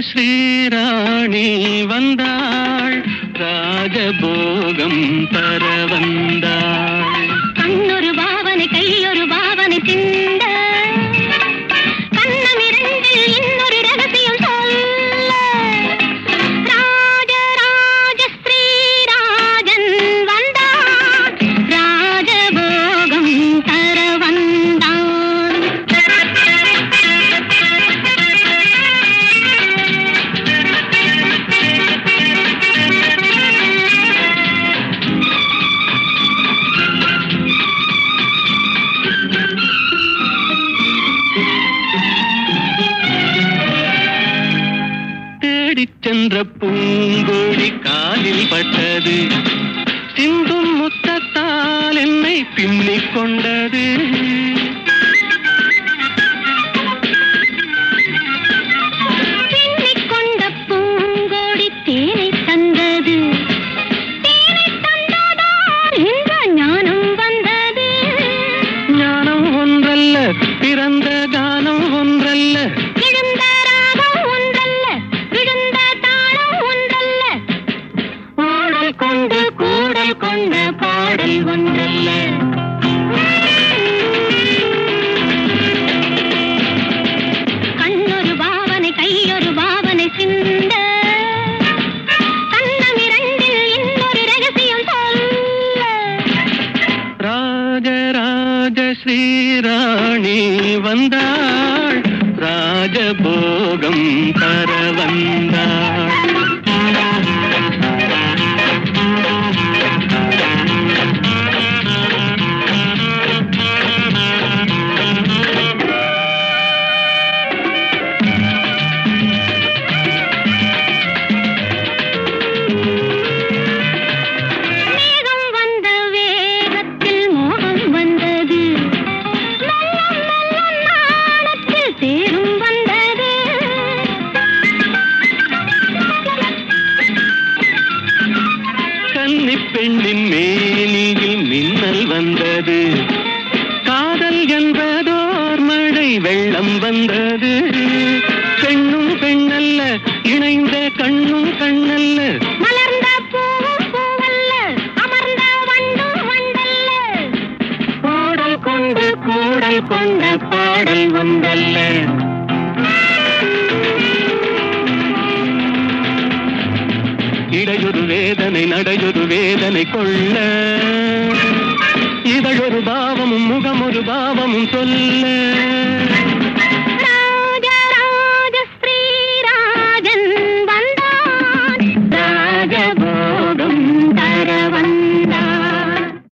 ஸ்ரீராணி வந்தாள், ராஜபோகம் தர வந்தாள். கண்ணொரு பாவனை கையொரு பாவனை திண்ட, கண்ணம் இரண்டில் இன்னொரு ரகசியம் சொல்ல. ராஜராஜ ஸ்ரீராஜன் வந்தான், ராஜபோகம் தர வந்தான். தேடிச் சென்ற பூங்கொடி காலில் பட்டது, சிந்தும் முத்தத்தால் என்னை பின்னிக் கொண்டது. பின்னிக் கொண்ட பூங்கொடி தேனை தந்தது, தேனை தந்ததால் இந்த ஞானம் வந்தது. ஞானம் ஒன்றல்ல, பிறந்த கானம் ஒன்றல்ல, எழுந்த ராகம் ஒன்றல்ல, விழுந்த தாளம் ஒன்றல்ல, ஓடல் கொண்டு கூடல் கொண்ட பாடல் ஒன்றல்ல. கண்ணொரு பாவனை கையொரு பாவனை சிந்த, கண்ணம் இரண்டில் இன்னொரு ரகசியம் சொல்ல. ராஜராஜ ஸ்ரீராணி வந்தாள், ராஜபோகம் தர வந்தாள். மேகம் வந்த வேகத்தில் மோகம் வந்தது, மெல்ல மெல்ல நாணத்தில் தேரும் வந்தது. கன்னிப் பெண்ணின் மேனியில் மின்னல் வந்தது, காதல் என்பதோர் மழை வெள்ளம் வந்தது. பெண்ணும் பெண்ணல்ல, இணைந்த கண்ணும் கண்ணல்ல, மலர்ந்த பூவும் பூவல்ல, அமர்ந்த வண்டும் வண்டல்ல, பாடல் கொண்டு கூடல் கொண்ட பாடல் ஒன்றல்ல. இடையொரு வேதனை நடையொரு வேதனை கொள்ள, இதழொரு பாவமும் முகமொரு பாவமும் சொல்ல.